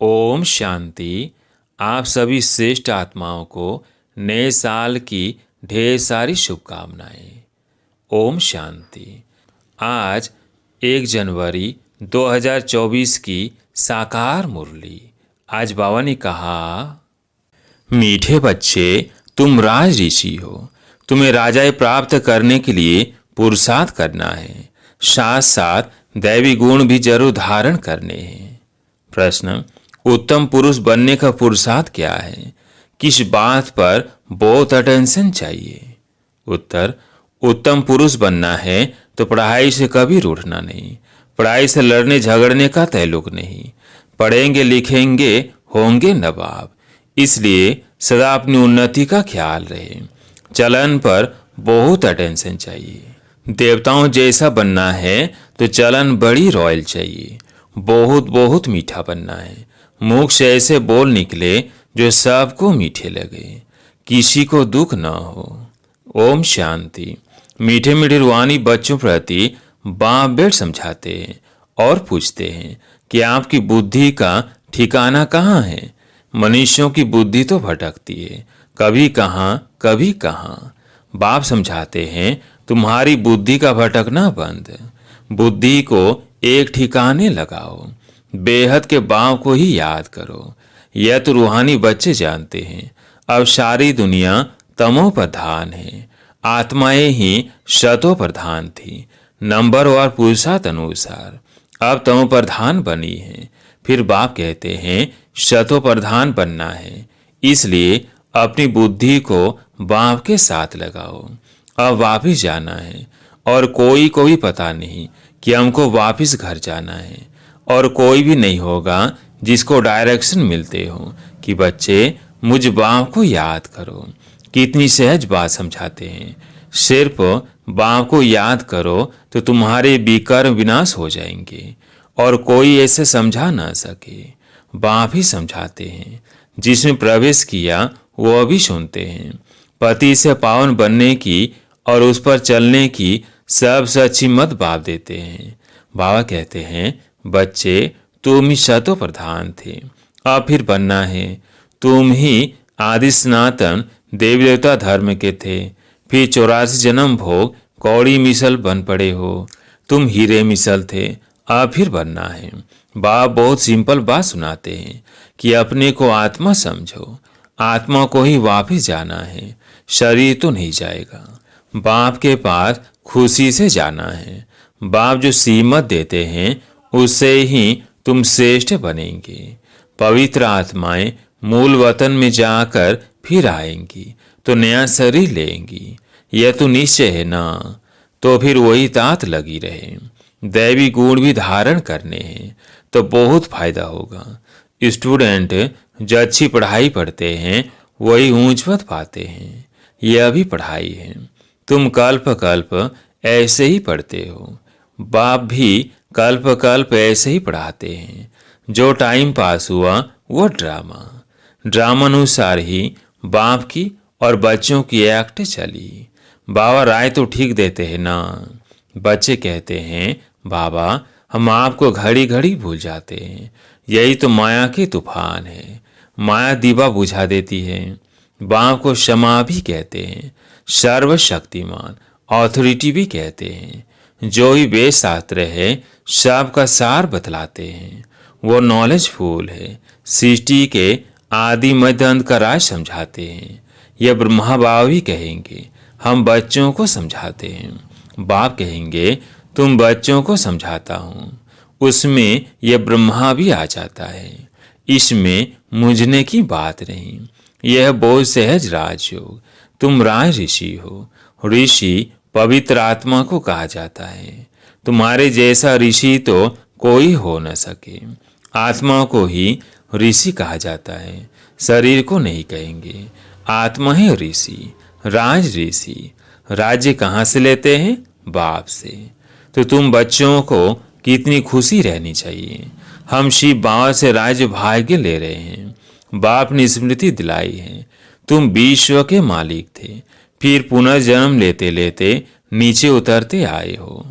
ओम शांति। आप सभी श्रेष्ठ आत्माओं को नए साल की ढेर सारी शुभकामनाएं। ओम शांति। आज 1 जनवरी 2024 की साकार मुरली। आज बाबा ने कहा, मीठे बच्चे, तुम राज ऋषि हो। तुम्हें राजाए प्राप्त करने के लिए पुरुषार्थ करना है, साथ साथ दैवी गुण भी जरूर धारण करने हैं। प्रश्न, उत्तम पुरुष बनने का पुरुषार्थ क्या है? किस बात पर बहुत अटेंशन चाहिए? उत्तर, उत्तम पुरुष बनना है तो पढ़ाई से कभी रूठना नहीं, पढ़ाई से लड़ने झगड़ने का तल्लुक नहीं। पढ़ेंगे लिखेंगे होंगे नवाब, इसलिए सदा अपनी उन्नति का ख्याल रहे। चलन पर बहुत अटेंशन चाहिए। देवताओं जैसा बनना है तो चलन बड़ी रॉयल चाहिए। बहुत बहुत मीठा बनना है। मुख से ऐसे बोल निकले जो सबको मीठे लगे, किसी को दुख न हो। ओम शांति। मीठे मीठे रूहानी बच्चों प्रति बाप बेट समझाते हैं और पूछते हैं कि आपकी बुद्धि का ठिकाना कहाँ है? मनुष्यों की बुद्धि तो भटकती है, कभी कहाँ कभी कहाँ। बाप समझाते हैं, तुम्हारी बुद्धि का भटकना बंद, बुद्धि को एक ठिकाने लगाओ, बेहद के बाप को ही याद करो। यह तो रूहानी बच्चे जानते हैं। अब सारी दुनिया तमो प्रधान है, आत्माएं ही शतो प्रधान थी, नंबर और पुरुषार्थ अनुसार अब तमो प्रधान बनी है। फिर बाप कहते हैं शतो प्रधान बनना है, इसलिए अपनी बुद्धि को बाप के साथ लगाओ। अब वापिस जाना है और कोई को भी पता नहीं कि हमको वापिस घर जाना है, और कोई भी नहीं होगा जिसको डायरेक्शन मिलते हो कि बच्चे मुझ बाप को याद करो। कितनी सहज बात समझाते हैं। सिर्फ बाप को याद करो तो तुम्हारे विकर्म विनाश हो जाएंगे और कोई ऐसे समझा ना सके। बाप ही समझाते हैं। जिसमें प्रवेश किया वो अभी सुनते हैं। पति से पावन बनने की और उस पर चलने की सबसे अच्छी मत बाप देते हैं। बाबा कहते हैं, बच्चे तुम ही शतो प्रधान थे, अब फिर बनना है। तुम ही आदि सनातन देवी देवता धर्म के थे, फिर 84 जन्म भोग कौड़ी मिसल बन पड़े हो। तुम हीरे मिसल थे, अब फिर बनना है। बाप बहुत सिंपल बात सुनाते हैं कि अपने को आत्मा समझो, आत्मा को ही वापिस जाना है, शरीर तो नहीं जाएगा। बाप के पास खुशी से जाना है। बाप जो सीमत देते हैं उससे ही तुम श्रेष्ठ बनेंगे। पवित्र आत्माएं मूल वतन में जाकर फिर आएंगी तो नया शरीर लेंगी, यह तो निश्चय है ना। तो फिर वही तात लगी रहे। दैवी गुण भी धारण करने हैं तो बहुत फायदा होगा। स्टूडेंट जो अच्छी पढ़ाई पढ़ते हैं वही ऊंच पद पाते हैं। यह भी पढ़ाई है। तुम कल्प कल्प ऐसे ही पढ़ते हो, बाप भी कल्प कल्प ऐसे ही पढ़ाते हैं। जो टाइम पास हुआ वो ड्रामा अनुसार ही बाप की और बच्चों की एक्ट चली। बाबा राय तो ठीक देते हैं ना। बच्चे कहते हैं, बाबा हम आपको घड़ी घड़ी भूल जाते हैं, यही तो माया के तूफान है। माया दीवा बुझा देती है। बाप को क्षमा भी कहते हैं, सर्वशक्तिमान ऑथोरिटी भी कहते हैं। जो ही वेद शास्त्र है सब का सार बतलाते हैं। वो नॉलेजफुल है, सृष्टि के आदि मध्य अंत का राज समझाते हैं। यह ब्रह्मा बाबा भी कहेंगे, हम बच्चों को समझाते हैं। बाप कहेंगे, तुम बच्चों को समझाता हूँ। उसमें यह ब्रह्मा भी आ जाता है, इसमें मुझने की बात नहीं। यह बहुत सहज राजयोग। तुम राज ऋषि हो। ऋषि पवित्र आत्मा को कहा जाता है। तुम्हारे जैसा ऋषि तो कोई हो न सके। आत्मा को ही ऋषि कहा जाता है, शरीर को नहीं कहेंगे। आत्मा है ऋषि, राज ऋषि। राज्य कहाँ से लेते हैं? बाप से। तो तुम बच्चों को कितनी खुशी रहनी चाहिए। हम शिव बाबा से राज्य भाग्य ले रहे हैं। बाप ने स्मृति दिलाई है, तुम विश्व के मालिक थे, फिर पुनर्जन्म लेते लेते नीचे उतरते आए हो।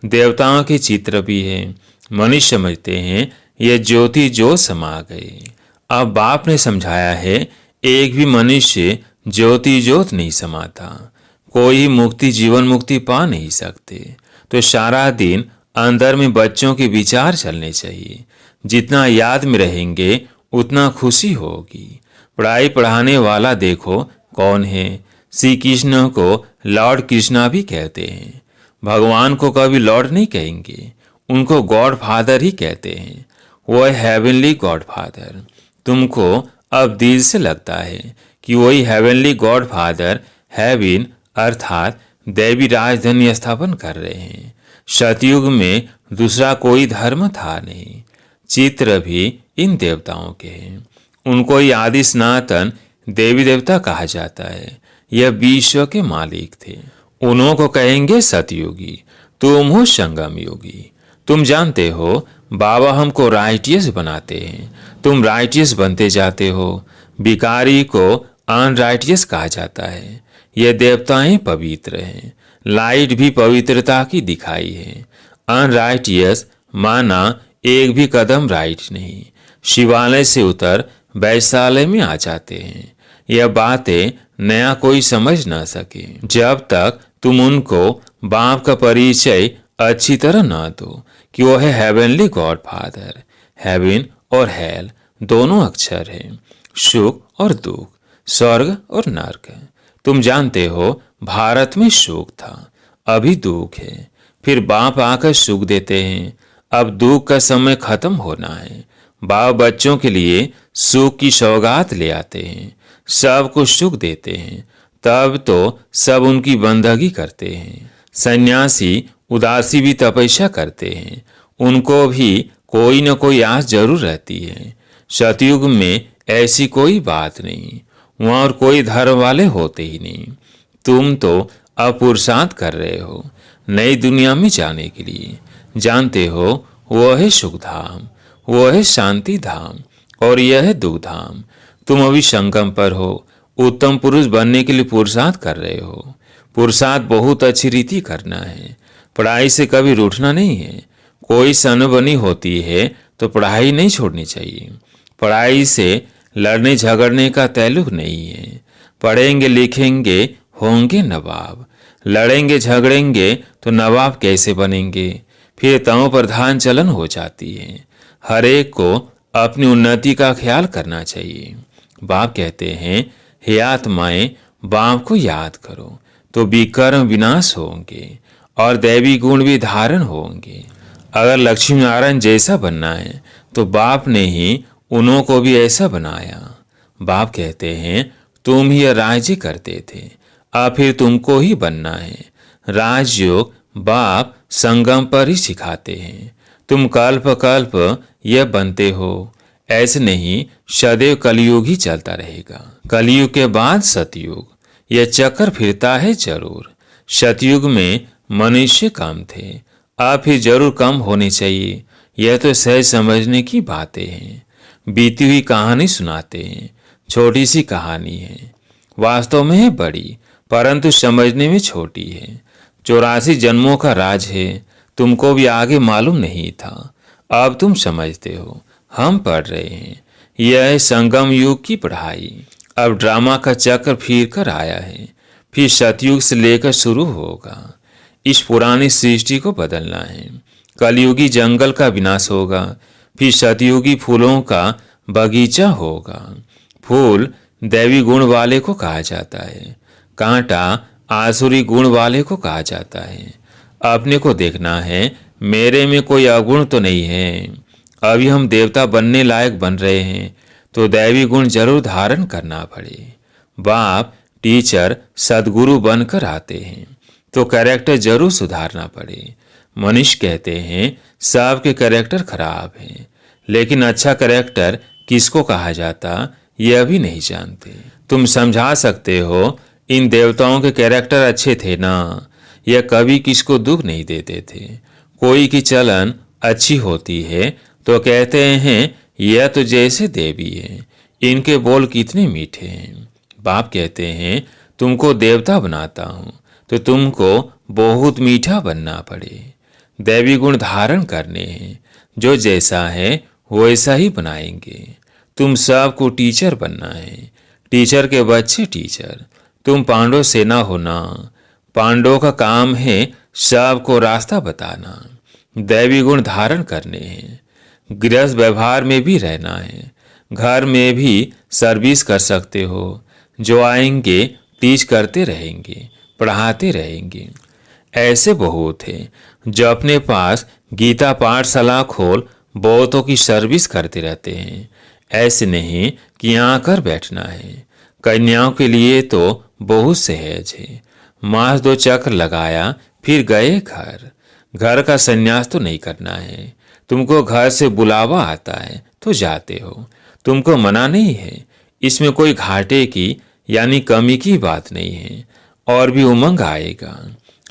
देवताओं के चित्र भी है। मनुष्य समझते हैं ये ज्योति जो समा गए। अब बाप ने समझाया है, एक भी मनुष्य ज्योति ज्योत नहीं समाता, कोई मुक्ति जीवन मुक्ति पा नहीं सकते। तो सारा दिन अंदर में बच्चों के विचार चलने चाहिए। जितना याद में रहेंगे उतना खुशी होगी। पढ़ाई पढ़ाने वाला देखो कौन है? श्री कृष्ण को लॉर्ड कृष्णा भी कहते हैं। भगवान को कभी लॉर्ड नहीं कहेंगे, उनको गॉड फादर ही कहते हैं। वो है हेवनली गॉड फादर। तुमको अब दिल से लगता है कि वही हेवनली गॉड फादर हेवन अर्थात दैवी राजधानी स्थापन कर रहे हैं। सतयुग में दूसरा कोई धर्म था नहीं। चित्र भी इन देवताओं के हैं। उनको ही आदि सनातन देवी देवता कहा जाता है। यह विश्व के मालिक थे। उन्हों को कहेंगे सतयुगी। तुम हो संगम योगी। तुम जानते हो बाबा हमको राइटियस बनाते हैं, तुम राइटियस बनते जाते हो। भिखारी को अनराइटियस कहा जाता है। ये देवताएं पवित्र हैं। लाइट भी पवित्रता की दिखाई है। अनराइटियस माना एक भी कदम राइट नहीं। शिवालय से उतर वैशालय में आ जाते हैं। यह बातें नया कोई समझ ना सके जब तक तुम उनको बाप का परिचय अच्छी तरह ना दो कि वो है हेवनली गॉड फादर। हेवन और हेल दोनों अक्षर हैं, सुख और दुख, स्वर्ग और नरक। तुम जानते हो भारत में सुख था, अभी दुख है। फिर बाप आकर सुख देते हैं। अब दुख का समय खत्म होना है। बाप बच्चों के लिए सुख की सौगात ले आते हैं, सबको सुख देते हैं। तब तो सब उनकी बंदगी करते हैं। सन्यासी उदासी भी तपस्या करते हैं, उनको भी कोई न कोई आस जरूर रहती है। सतयुग में ऐसी कोई बात नहीं, वहाँ और कोई धर्म वाले होते ही नहीं। तुम तो अब पुरुषार्थ कर रहे हो नई दुनिया में जाने के लिए। जानते हो वो है सुख धाम, वो है शांति धाम और यह है दुख धाम। तुम अभी संगम पर हो, उत्तम पुरुष बनने के लिए पुरुषार्थ कर रहे हो। पुरुषार्थ बहुत अच्छी रीति करना है, पढ़ाई से कभी रूठना नहीं है। कोई सनबनी होती है तो पढ़ाई नहीं छोड़नी चाहिए। पढ़ाई से लड़ने झगड़ने का ताल्लुक नहीं है। पढ़ेंगे लिखेंगे होंगे नवाब, लड़ेंगे झगड़ेंगे तो नवाब कैसे बनेंगे? फिर तमो प्रधान चलन हो जाती है। हर एक को अपनी उन्नति का ख्याल करना चाहिए। बाप कहते हैं, हे आत्माएं बाप को याद करो तो विकर्म विनाश होंगे और दैवी गुण भी धारण होंगे। अगर लक्ष्मी नारायण जैसा बनना है तो बाप ने ही उन्हों को भी ऐसा बनाया। बाप कहते हैं, तुम ही राज्य करते थे, अब फिर तुमको ही बनना है। राजयोग बाप संगम पर ही सिखाते हैं। तुम कल्प कल्प यह बनते हो, ऐसे नहीं सदैव कलयुग ही चलता रहेगा। कलयुग के बाद सतयुग, यह चक्कर फिरता है जरूर। सतयुग में मनुष्य कम थे, अब फिर जरूर कम होने चाहिए। यह तो सहज समझने की बातें हैं। बीती हुई कहानी सुनाते हैं, छोटी सी कहानी है, वास्तव में है बड़ी, परंतु समझने में छोटी है। 84 जन्मों का राज है, तुमको भी आगे मालूम नहीं था, अब तुम समझते हो। हम पढ़ रहे हैं, यह है संगम युग की पढ़ाई। अब ड्रामा का चक्र फिर कर आया है, फिर सतयुग से लेकर शुरू होगा। इस पुरानी सृष्टि को बदलना है। कलयुगी जंगल का विनाश होगा, फिर सतयुगी फूलों का बगीचा होगा। फूल दैवी गुण वाले को कहा जाता है, कांटा आसुरी गुण वाले को कहा जाता है। अपने को देखना है, मेरे में कोई अवगुण तो नहीं है। अभी हम देवता बनने लायक बन रहे हैं तो दैवी गुण जरूर धारण करना पड़े। बाप टीचर सदगुरु बनकर आते हैं तो कैरेक्टर जरूर सुधारना पड़े। मनीष कहते हैं सबके कैरेक्टर खराब हैं, लेकिन अच्छा कैरेक्टर किसको कहा जाता यह भी नहीं जानते। तुम समझा सकते हो, इन देवताओं के कैरेक्टर अच्छे थे ना, यह कभी किसको दुख नहीं देते थे। कोई की चलन अच्छी होती है तो कहते हैं यह तो जैसे देवी है, इनके बोल कितने मीठे हैं। बाप कहते हैं तुमको देवता बनाता हूँ तो तुमको बहुत मीठा बनना पड़े। दैवी गुण धारण करने हैं, जो जैसा है वैसा ही बनाएंगे। तुम सबको टीचर बनना है, टीचर के बच्चे टीचर। तुम पांडव सेना होना। पांडवों का काम है सबको रास्ता बताना, दैवी गुण धारण करने हैं, गृहस्थ व्यवहार में भी रहना है, घर में भी सर्विस कर सकते हो। जो आएंगे टीच करते रहेंगे, पढ़ाते रहेंगे। ऐसे बहुत हैं जो अपने पास गीता पाठशाला खोल बहुतों की सर्विस करते रहते हैं। ऐसे नहीं कि यहाँ आकर बैठना है। कन्याओं के लिए तो बहुत सहज है। मास 2 चक्र लगाया फिर गए घर। घर का संन्यास तो नहीं करना है। तुमको घर से बुलावा आता है तो जाते हो, तुमको मना नहीं है। इसमें कोई घाटे की यानी कमी की बात नहीं है, और भी उमंग आएगा।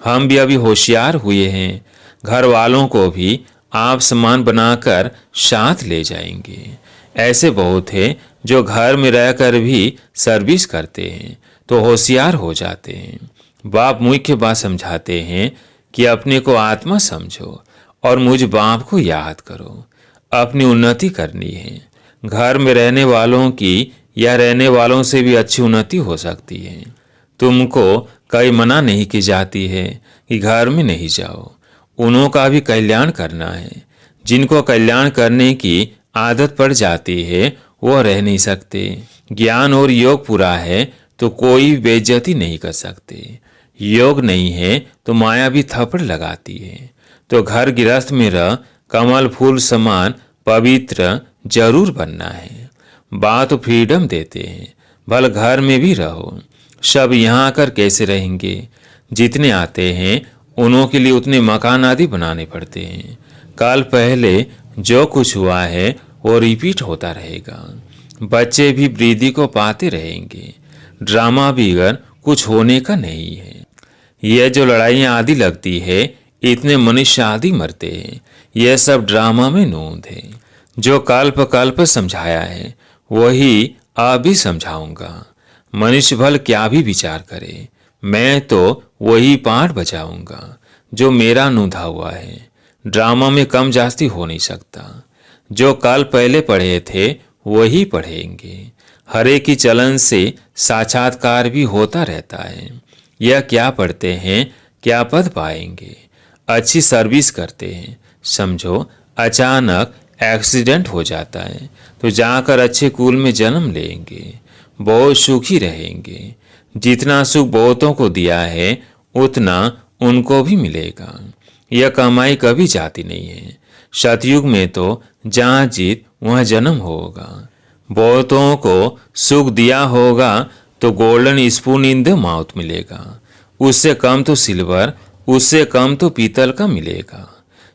हम भी अभी होशियार हुए हैं, घर वालों को भी आप समान बनाकर साथ ले जाएंगे। ऐसे बहुत हैं जो घर में रहकर भी सर्विस करते हैं तो होशियार हो जाते हैं। बाप मुख्य बात समझाते हैं कि अपने को आत्मा समझो और मुझ बाप को याद करो। अपनी उन्नति करनी है। घर में रहने वालों की या रहने वालों से भी अच्छी उन्नति हो सकती है। तुमको कई मना नहीं की जाती है कि घर में नहीं जाओ। उन्हों का भी कल्याण करना है। जिनको कल्याण करने की आदत पड़ जाती है वो रह नहीं सकते। ज्ञान और योग पूरा है तो कोई बेइज्जती नहीं कर सकते। योग नहीं है तो माया भी थप्पड़ लगाती है। तो घर गृहस्थ में रह कमल फूल समान पवित्र जरूर बनना है। बात फ्रीडम देते हैं, भल घर में भी रहो। सब यहाँ आकर कैसे रहेंगे? जितने आते हैं उन्हों के लिए उतने मकान आदि बनाने पड़ते हैं। कल पहले जो कुछ हुआ है वो रिपीट होता रहेगा। बच्चे भी वृद्धि को पाते रहेंगे। ड्रामा भी अगर कुछ होने का नहीं है। यह जो लड़ाइयाँ आदि लगती है, इतने मनुष्य आदि मरते हैं, यह सब ड्रामा में नोंद है। जो कल्प कल्प समझाया है वही अब भी समझाऊंगा। मनुष्य भल क्या भी विचार करे, मैं तो वही पाठ बजाऊंगा जो मेरा नूंधा हुआ है। ड्रामा में कम जास्ती हो नहीं सकता। जो कल पहले पढ़े थे वही पढ़ेंगे। हरे की चलन से साक्षात्कार भी होता रहता है। यह क्या पढ़ते हैं, क्या पद पाएंगे। अच्छी सर्विस करते हैं, समझो अचानक एक्सीडेंट हो जाता है तो जाकर अच्छे कुल में जन्म लेंगे, बहुत सुखी रहेंगे। जितना सुख बहुतों को दिया है उतना उनको भी मिलेगा। यह कमाई कभी जाती नहीं है। सतयुग में तो जहाँ जीत वहाँ जन्म होगा। बहुतों को सुख दिया होगा तो golden spoon in the mouth मिलेगा। उससे कम तो सिल्वर, उससे कम तो पीतल का मिलेगा।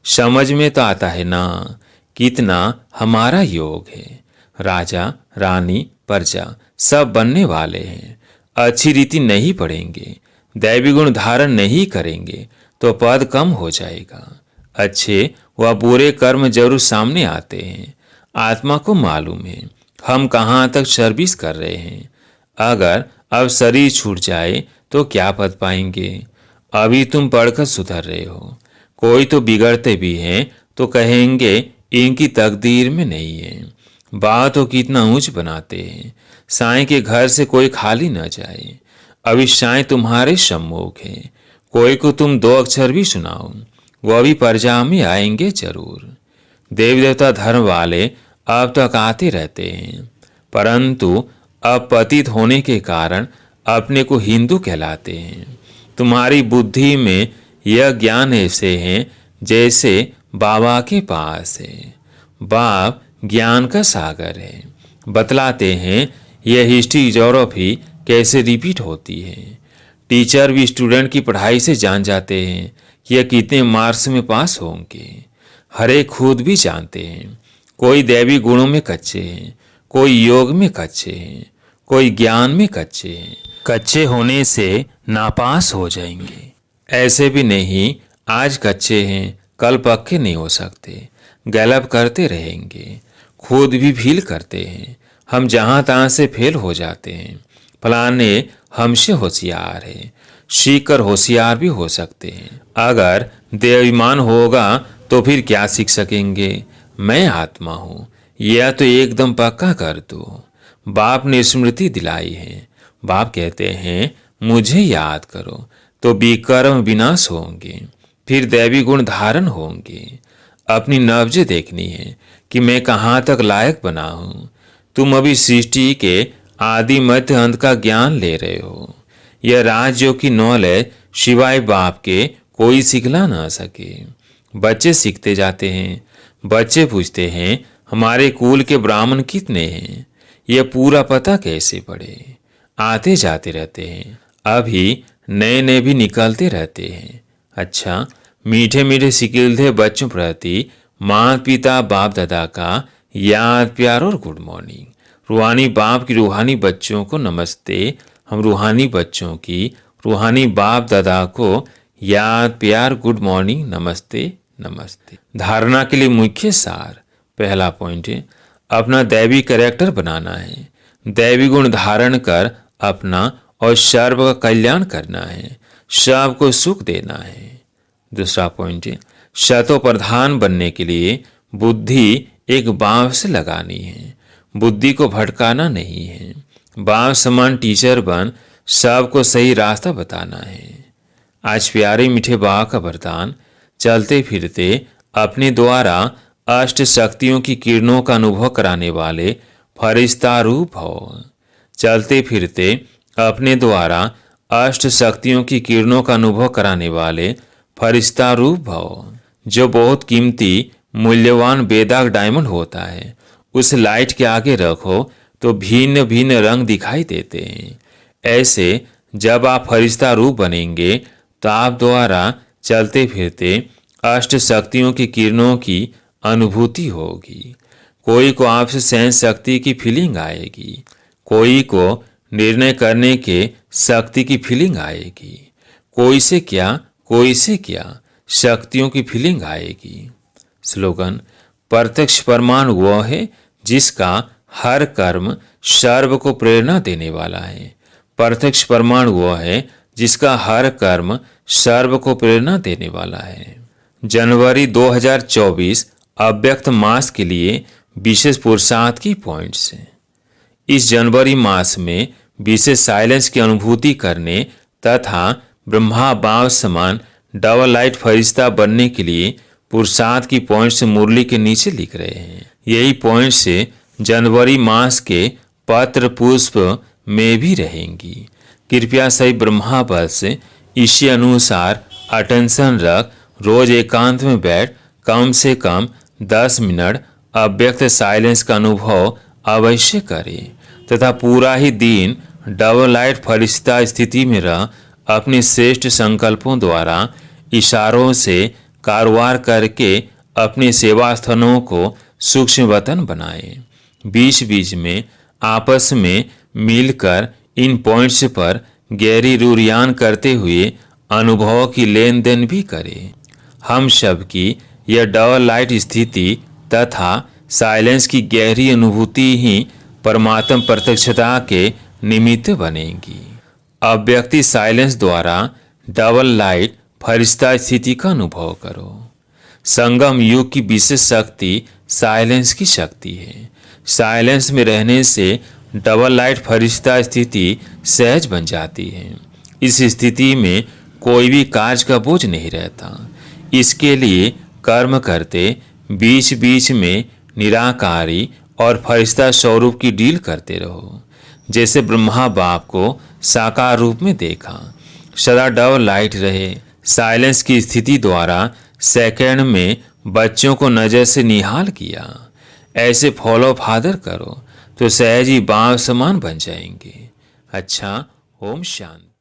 समझ में तो आता है ना कितना हमारा योग है। राजा रानी प्रजा सब बनने वाले हैं। अच्छी रीति नहीं पढ़ेंगे, दैवी गुण धारण नहीं करेंगे तो पद कम हो जाएगा। अच्छे व बुरे कर्म जरूर सामने आते हैं। आत्मा को मालूम है हम कहाँ तक सर्विस कर रहे हैं। अगर अब शरीर छूट जाए तो क्या पद पाएंगे। अभी तुम पढ़कर सुधर रहे हो। कोई तो बिगड़ते भी हैं तो कहेंगे इनकी तकदीर में नहीं है। बात तो कितना ऊंच बनाते हैं, साईं के घर से कोई खाली न जाए। अभी साईं तुम्हारे सम्मुख है। कोई को तुम 2 अक्षर भी सुनाओ, वह भी प्रजा में आएंगे जरूर। देव देवता धर्म वाले अब तक आते रहते हैं, परंतु अब पतित होने के कारण अपने को हिंदू कहलाते हैं। तुम्हारी बुद्धि में यह ज्ञान ऐसे है जैसे बाबा के पास है। बाप ज्ञान का सागर है। बतलाते हैं यह हिस्ट्री ज्योग्राफी कैसे रिपीट होती है। टीचर भी स्टूडेंट की पढ़ाई से जान जाते हैं कि यह कितने मार्क्स में पास होंगे। हरे खुद भी जानते हैं कोई दैवी गुणों में कच्चे हैं, कोई योग में कच्चे हैं, कोई ज्ञान में कच्चे हैं। कच्चे होने से नापास हो जाएंगे। ऐसे भी नहीं आज कच्चे हैं कल पक्के नहीं हो सकते। गैलप करते रहेंगे, खुद भी फील करते हैं हम जहाँ तहाँ से फेल हो जाते हैं। फलाने हमसे होशियार है, सीख कर होशियार भी हो सकते हैं। अगर देवाभिमान होगा तो फिर क्या सीख सकेंगे। मैं आत्मा हूँ, यह तो एकदम पक्का कर दो। बाप ने स्मृति दिलाई है। बाप कहते हैं मुझे याद करो तो विकर्म विनाश होंगे, फिर दैवी गुण धारण होंगे। अपनी नब्ज देखनी है कि मैं कहाँ तक लायक बना हूँ। तुम अभी सृष्टि के आदि मध्य अंत का ज्ञान ले रहे हो। यह राज्यों की नॉलेज सिवाय बाप के कोई सिखला ना सके। बच्चे सीखते जाते हैं। बच्चे पूछते हैं हमारे कुल के ब्राह्मण कितने हैं, यह पूरा पता कैसे पड़े। आते जाते रहते हैं, अभी नए नए भी निकलते रहते हैं। अच्छा, मीठे मीठे सिकिलते बच्चों प्रति माता पिता बाप दादा का याद प्यार और गुड मॉर्निंग। रूहानी बाप की रूहानी बच्चों को नमस्ते। हम रूहानी बच्चों की रूहानी बाप दादा को याद प्यार गुड मॉर्निंग नमस्ते नमस्ते। धारणा के लिए मुख्य सार। पहला पॉइंट है अपना दैवी कैरेक्टर बनाना है। दैवी गुण धारण कर अपना और सर्व का कल्याण करना है, सबको सुख देना है। दूसरा पॉइंट है शतो प्रधान बनने के लिए बुद्धि एक बाँव से लगानी है, बुद्धि को भटकाना नहीं है। बाँव समान टीचर बन सबको सही रास्ता बताना है। आज प्यारे मीठे बाबा का वरदान, चलते फिरते अपने द्वारा अष्ट शक्तियों की किरणों का अनुभव कराने वाले फरिश्ता रूप हो। चलते फिरते अपने द्वारा अष्ट शक्तियों की किरणों का अनुभव कराने वाले फरिश्ता रूप हो। जो बहुत कीमती मूल्यवान बेदाग डायमंड होता है, उस लाइट के आगे रखो तो भिन्न भिन्न रंग दिखाई देते हैं। ऐसे जब आप फरिश्ता रूप बनेंगे तो आप द्वारा चलते फिरते अष्ट शक्तियों की किरणों की अनुभूति होगी। कोई को आपसे सहन शक्ति की फीलिंग आएगी, कोई को निर्णय करने के शक्ति की फीलिंग आएगी, कोई से क्या शक्तियों की फीलिंग आएगी। स्लोगन, प्रत्यक्ष प्रमाण वह है जिसका हर कर्म सर्व को प्रेरणा देने वाला है। प्रत्यक्ष प्रमाण वह है जिसका हर कर्म सर्व को प्रेरणा देने वाला है। जनवरी 2024 अव्यक्त मास के लिए विशेष पुरुषार्थ की पॉइंट्स हैं। इस जनवरी मास में विशेष साइलेंस की अनुभूति करने तथा ब्रह्मा बाव समान डबल लाइट फरिश्ता बनने के लिए पुरुषार्थ की पॉइंट्स मुरली के नीचे लिख रहे हैं। यही पॉइंट्स से जनवरी मास के पत्र पुष्प में भी रहेंगी। कृपया सही ब्रह्मा बल से इसी अनुसार अटेंशन रख रोज एकांत में बैठ कम से कम 10 मिनट अव्यक्त साइलेंस का अनुभव अवश्य करें तथा पूरा ही दिन डबल लाइट फरिश्ता स्थिति में रह अपने श्रेष्ठ संकल्पों द्वारा इशारों से कारोबार करके अपने सेवा स्थानों को सूक्ष्म वतन बनाएं। बीच बीच में आपस में मिलकर इन पॉइंट्स पर गहरी रूरियान करते हुए अनुभव की लेन देन भी करें। हम सब की यह डबल लाइट स्थिति तथा साइलेंस की गहरी अनुभूति ही परमात्म प्रत्यक्षता के निमित्त बनेगी। अव्यक्ति साइलेंस द्वारा डबल लाइट फरिश्ता स्थिति का अनुभव करो। संगम युग की विशेष शक्ति साइलेंस की शक्ति है। साइलेंस में रहने से डबल लाइट फरिश्ता स्थिति सहज बन जाती है। इस स्थिति में कोई भी कार्य का बोझ नहीं रहता। इसके लिए कर्म करते बीच बीच में निराकारी और फरिश्ता स्वरूप की डील करते रहो। जैसे ब्रह्मा बाप को साकार रूप में देखा, सदा डबल लाइट रहे। साइलेंस की स्थिति द्वारा सेकंड में बच्चों को नजर से निहाल किया। ऐसे फॉलो फादर करो तो सहज ही बाँव समान बन जाएंगे। अच्छा, ओम शांति।